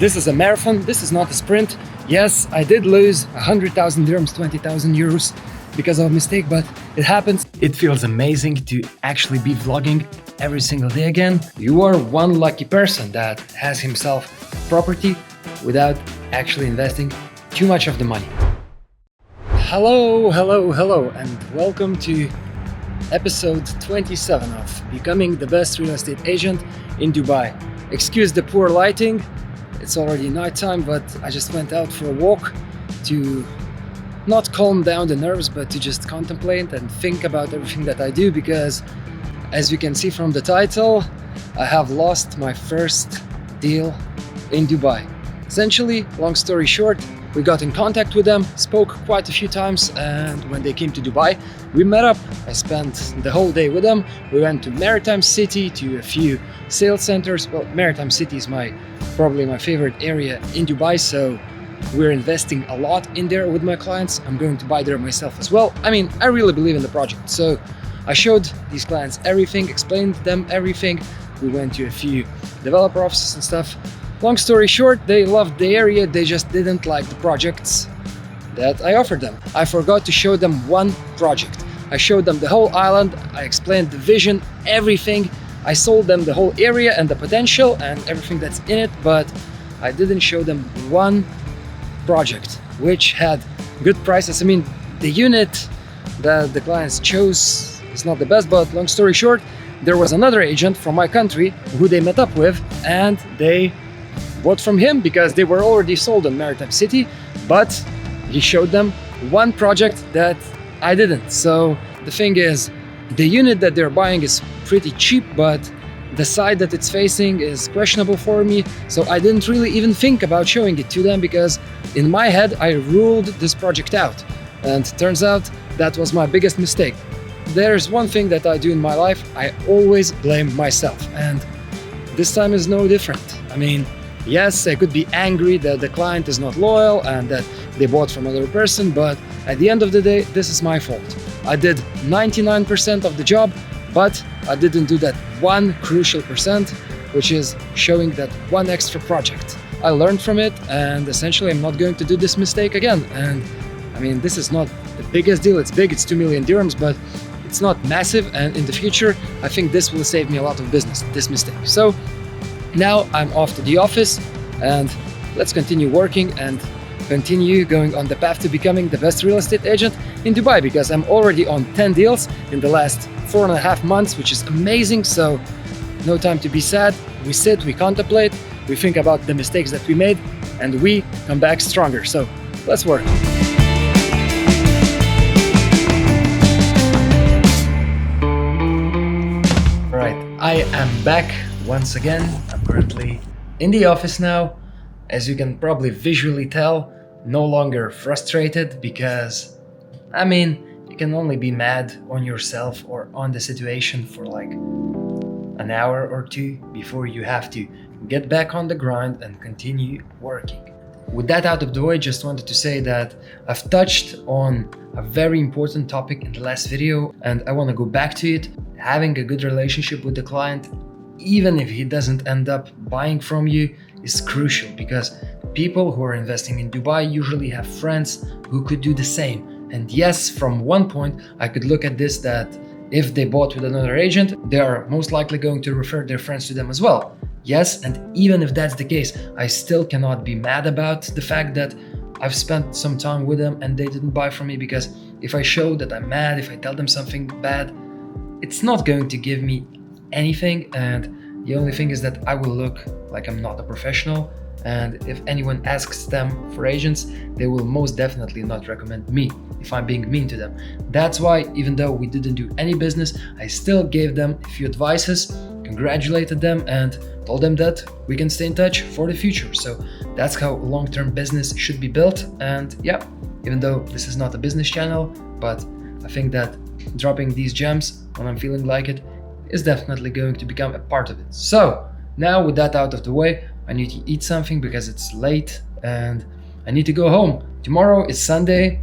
This is a marathon, this is not a sprint. Yes, I did lose 100,000 dirhams, 20,000 euros because of a mistake, but it happens. It feels amazing to actually be vlogging every single day again. You are one lucky person that has himself property without actually investing too much of the money. Hello, and welcome to episode 27 of Becoming the Best Real Estate Agent in Dubai. Excuse the poor lighting, it's already nighttime, but I just went out for a walk to not calm down the nerves, but to just contemplate and think about everything that I do, because as you can see from the title, I have lost my first deal in Dubai. Essentially, long story short, we got in contact with them, spoke quite a few times, and when they came to Dubai, we met up. I spent the whole day with them. We went to Maritime City, to a few sales centers. Well, Maritime City is probably my favorite area in Dubai, so we're investing a lot in there with my clients. I'm going to buy there myself as well. I mean, I really believe in the project. So I showed these clients everything, explained them everything. We went to a few developer offices and stuff. Long story short, they loved the area, they just didn't like the projects that I offered them. I forgot to show them one project. I showed them the whole island, I explained the vision, everything. I sold them the whole area and the potential and everything that's in it, but I didn't show them one project which had good prices. I mean, the unit that the clients chose is not the best, but long story short, there was another agent from my country who they met up with, and they bought from him because they were already sold in Maritime City, but he showed them one project that I didn't. So the thing is, the unit that they're buying is pretty cheap, but the side that it's facing is questionable for me. So I didn't really even think about showing it to them, because in my head, I ruled this project out. And turns out that was my biggest mistake. There's one thing that I do in my life, I always blame myself. And this time is no different. I mean, yes, I could be angry that the client is not loyal and that they bought from another person, but at the end of the day, this is my fault. I did 99% of the job, but I didn't do that one crucial percent, which is showing that one extra project. I learned from it, and essentially I'm not going to do this mistake again. And I mean, this is not the biggest deal. It's big, it's 2 million dirhams, but it's not massive. And in the future, I think this will save me a lot of business, this mistake. So now I'm off to the office, and let's continue working and continue going on the path to becoming the best real estate agent in Dubai, because I'm already on 10 deals in the last 4.5 months, which is amazing. So no time to be sad. We sit, we contemplate, we think about the mistakes that we made, and we come back stronger. So let's work. All right, I am back once again. I'm currently in the office now. As you can probably visually tell, no longer frustrated, because I mean, you can only be mad on yourself or on the situation for like an hour or two before you have to get back on the grind and continue working. With that out of the way, just wanted to say that I've touched on a very important topic in the last video, and I want to go back to it. Having a good relationship with the client, even if he doesn't end up buying from you, is crucial, because people who are investing in Dubai usually have friends who could do the same. And yes, from one point, I could look at this that if they bought with another agent, they are most likely going to refer their friends to them as well. Yes, and even if that's the case, I still cannot be mad about the fact that I've spent some time with them and they didn't buy from me, because if I show that I'm mad, if I tell them something bad, it's not going to give me anything, and the only thing is that I will look like I'm not a professional, and if anyone asks them for agents, they will most definitely not recommend me if I'm being mean to them. That's why, even though we didn't do any business, I still gave them a few advices, congratulated them, and told them that we can stay in touch for the future. So that's how long-term business should be built. And yeah, even though this is not a business channel, but I think that dropping these gems when I'm feeling like it is definitely going to become a part of it. So now, with that out of the way, I need to eat something because it's late and I need to go home. Tomorrow is Sunday.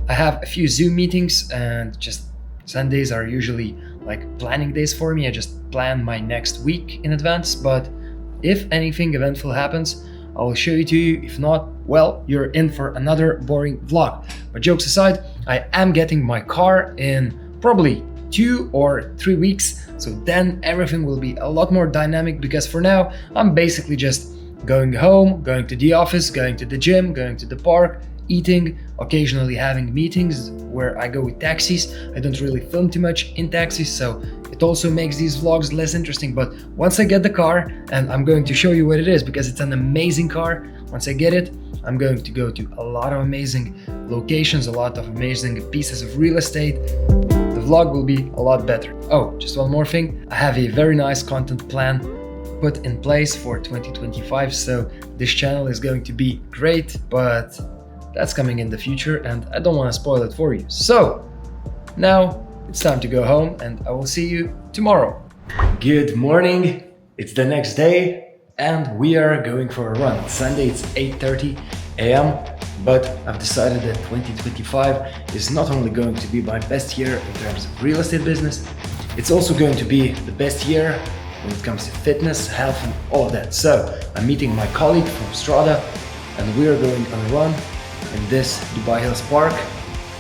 I have a few Zoom meetings, and just Sundays are usually like planning days for me. I just plan my next week in advance, but if anything eventful happens, I will show it to you. If not, well, you're in for another boring vlog. But jokes aside, I am getting my car in probably 2 or 3 weeks, so then everything will be a lot more dynamic, because for now I'm basically just going home, going to the office, going to the gym, going to the park, eating, occasionally having meetings where I go with taxis. I don't really film too much in taxis, so it also makes these vlogs less interesting. But once I get the car, and I'm going to show you what it is because it's an amazing car, once I get it, I'm going to go to a lot of amazing locations, a lot of amazing pieces of real estate. The vlog will be a lot better. Oh, just one more thing. I have a very nice content plan put in place for 2025, so this channel is going to be great, but that's coming in the future and I don't want to spoil it for you. So now it's time to go home and I will see you tomorrow. Good morning. It's the next day and we are going for a run. Sunday it's 8:30 a.m. but I've decided that 2025 is not only going to be my best year in terms of real estate business, it's also going to be the best year when it comes to fitness, health and all of that. So I'm meeting my colleague from Strada and we are going on a run in this Dubai Hills Park.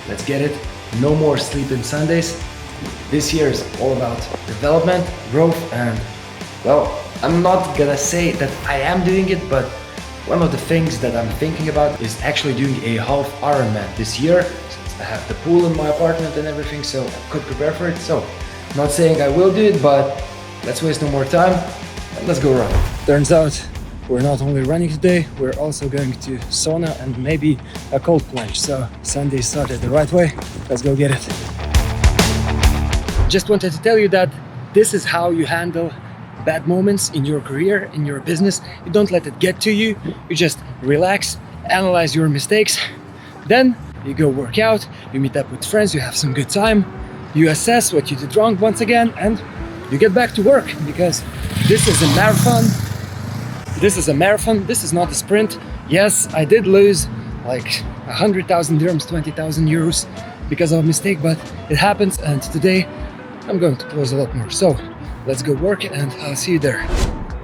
Let's get it. No more sleeping Sundays. This year is all about development, growth, and well, I'm not gonna say that I am doing it, but one of the things that I'm thinking about is actually doing a half Ironman this year, since I have the pool in my apartment and everything, so I could prepare for it. So, not saying I will do it, but let's waste no more time and let's go run. Turns out we're not only running today, we're also going to sauna and maybe a cold plunge. So Sunday started the right way. Let's go get it. Just wanted to tell you that this is how you handle bad moments in your career, in your business. You don't let it get to you. You just relax, analyze your mistakes. Then you go work out, you meet up with friends, you have some good time. You assess what you did wrong once again and you get back to work, because this is a marathon. This is a marathon, this is not a sprint. Yes, I did lose like 100,000 dirhams, 20,000 euros because of a mistake, but it happens, and today I'm going to close a lot more. So let's go work and I'll see you there.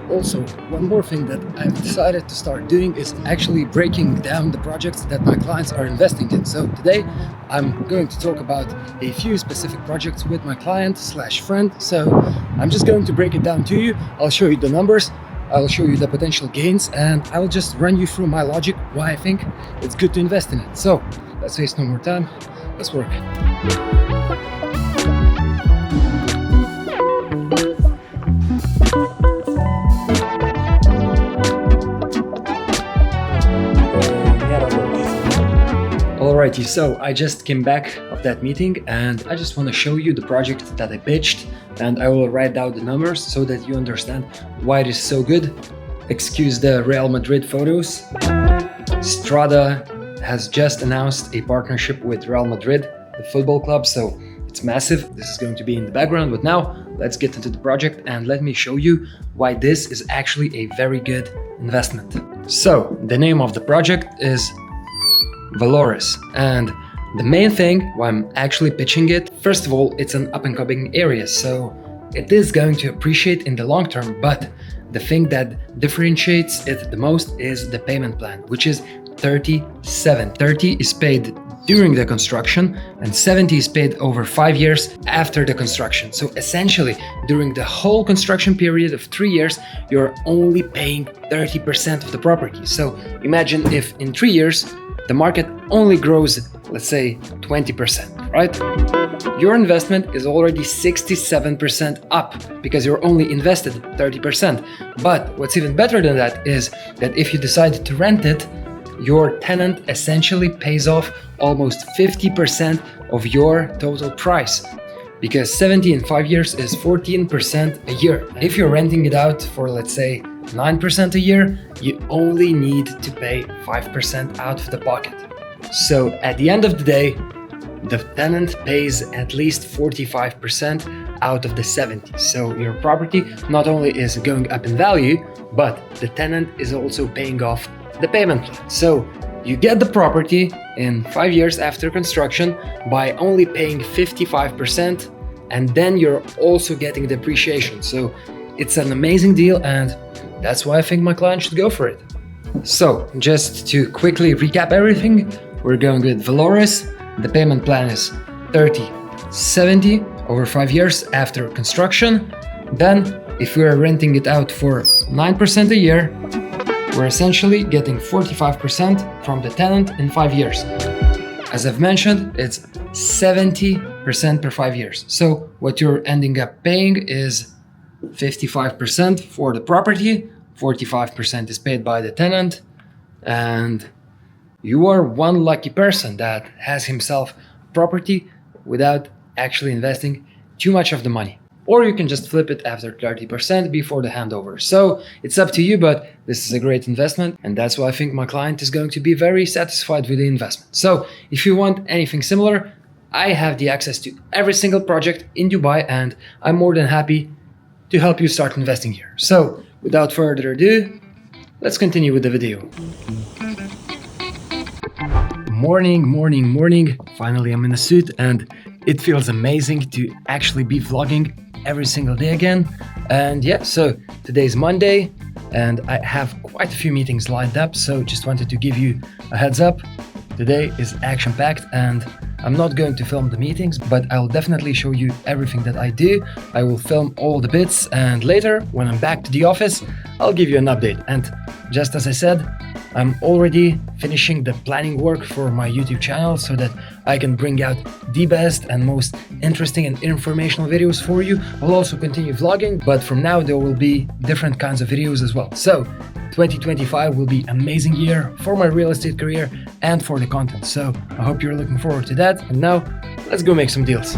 Also, one more thing that I've decided to start doing is actually breaking down the projects that my clients are investing in. So today I'm going to talk about a few specific projects with my client / friend. So I'm just going to break it down to you. I'll show you the numbers, I'll show you the potential gains, and I'll just run you through my logic why I think it's good to invest in it. So let's waste no more time, let's work. Alrighty, so I just came back of that meeting and I just want to show you the project that I pitched, and I will write down the numbers so that you understand why it is so good. Excuse the Real Madrid photos. Strada has just announced a partnership with Real Madrid, the football club, so it's massive. This is going to be in the background, but now let's get into the project and let me show you why this is actually a very good investment. So the name of the project is Valores, and the main thing why I'm actually pitching it, first of all, it's an up-and-coming area, so it is going to appreciate in the long term, but the thing that differentiates it the most is the payment plan, which is 37. 30 is paid during the construction and 70 is paid over 5 years after the construction. So essentially, during the whole construction period of 3 years, you're only paying 30% of the property. So imagine if in 3 years, the market only grows, let's say 20%, right? Your investment is already 67% up because you're only invested 30%. But what's even better than that is that if you decide to rent it, your tenant essentially pays off almost 50% of your total price, because 70 in 5 years is 14% a year. If you're renting it out for, let's say, 9% a year, you only need to pay 5% out of the pocket. So at the end of the day, the tenant pays at least 45% out of the 70. So your property not only is going up in value, but the tenant is also paying off the payment plan. So you get the property in 5 years after construction by only paying 55% and then you're also getting the appreciation. So it's an amazing deal, and that's why I think my client should go for it. So just to quickly recap everything, we're going with Valoris. The payment plan is 30/70 over 5 years after construction. Then if we are renting it out for 9% a year, we're essentially getting 45% from the tenant in 5 years. As I've mentioned, it's 70% per 5 years. So what you're ending up paying is 55% for the property, 45% is paid by the tenant, and you are one lucky person that has himself property without actually investing too much of the money. Or you can just flip it after 30% before the handover. So it's up to you, but this is a great investment, and that's why I think my client is going to be very satisfied with the investment. So if you want anything similar, I have the access to every single project in Dubai, and I'm more than happy to help you start investing here. So without further ado, let's continue with the video. Morning. Finally, I'm in a suit, and it feels amazing to actually be vlogging every single day again. And yeah, so today's Monday, and I have quite a few meetings lined up, so just wanted to give you a heads up. Today is action-packed, and I'm not going to film the meetings, but I'll definitely show you everything that I do. I will film all the bits, and later, when I'm back to the office, I'll give you an update. And just as I said, I'm already finishing the planning work for my YouTube channel so that I can bring out the best and most interesting and informational videos for you. I'll also continue vlogging, but from now there will be different kinds of videos as well. So 2025 will be an amazing year for my real estate career and for the content. So I hope you're looking forward to that. And now let's go make some deals.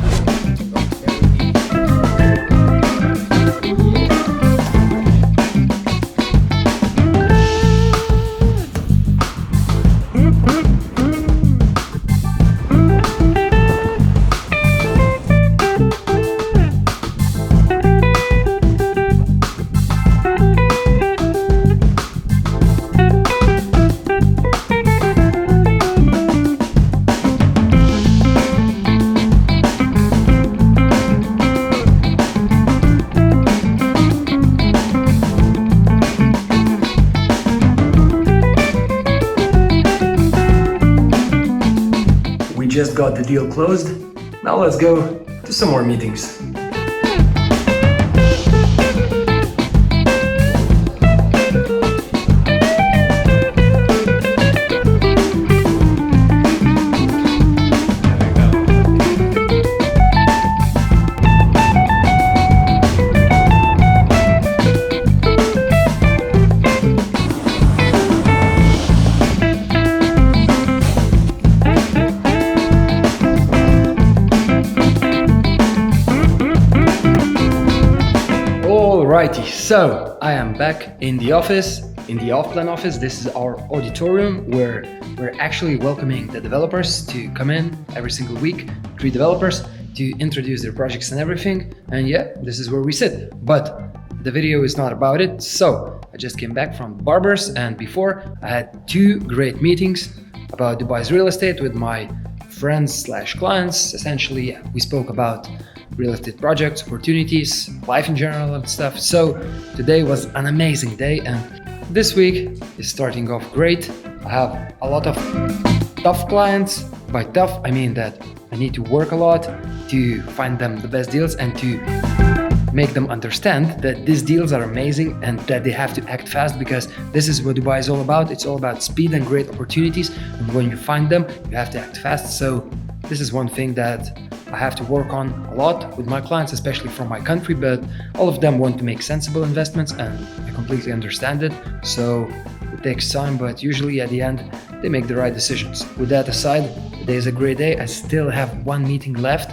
Just got the deal closed. Now let's go to some more meetings. Alrighty, so I am back in the office, in the off-plan office. This is our auditorium where we're actually welcoming the developers to come in every single week, 3 developers, to introduce their projects and everything. And yeah, this is where we sit. But the video is not about it. So I just came back from barbers, and before I had 2 great meetings about Dubai's real estate with my friends/clients. Essentially, we spoke about real estate projects, opportunities, life in general and stuff. So today was an amazing day, and this week is starting off great. I have a lot of tough clients. By tough, I mean that I need to work a lot to find them the best deals and to make them understand that these deals are amazing and that they have to act fast, because this is what Dubai is all about. It's all about speed and great opportunities, and when you find them, you have to act fast. So this is one thing that I have to work on a lot with my clients, especially from my country, but all of them want to make sensible investments, and I completely understand it. So it takes time, but usually at the end, they make the right decisions. With that aside, today is a great day. I still have 1 meeting left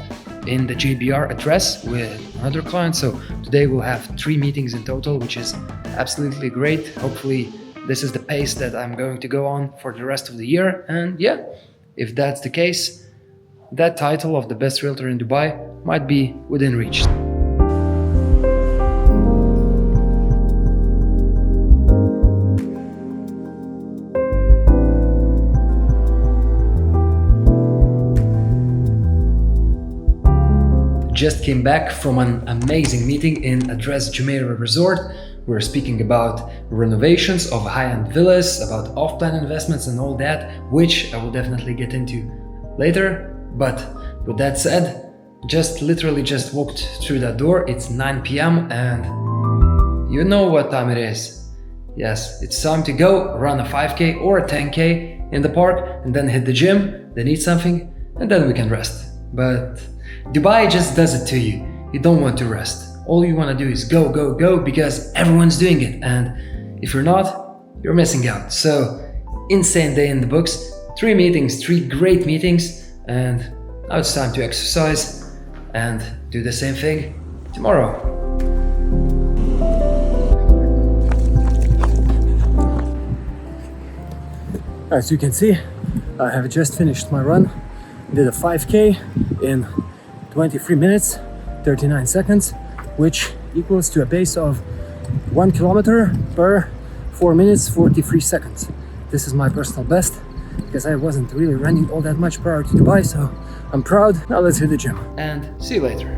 in the JBR address with another client. So today we'll have 3 meetings in total, which is absolutely great. Hopefully this is the pace that I'm going to go on for the rest of the year. And yeah, if that's the case, that title of the best realtor in Dubai might be within reach. just came back from an amazing meeting in Adres Jumeirah Resort. We're speaking about renovations of high-end villas, about off-plan investments and all that, which I will definitely get into later. But with that said, literally just walked through that door. It's 9 p.m. and you know what time it is. Yes, it's time to go run a 5K or a 10K in the park and then hit the gym, then eat something, and then we can rest. But Dubai just does it to you. You don't want to rest. All you want to do is go, go, go because everyone's doing it. And if you're not, you're missing out. So, insane day in the books. 3 meetings, 3 great meetings. And now it's time to exercise and do the same thing tomorrow. As you can see, I have just finished my run. Did a 5K in 23 minutes, 39 seconds, which equals to a pace of 1 kilometer per 4 minutes, 43 seconds. This is my personal best because I wasn't really running all that much prior to Dubai, so I'm proud. Now let's hit the gym and see you later.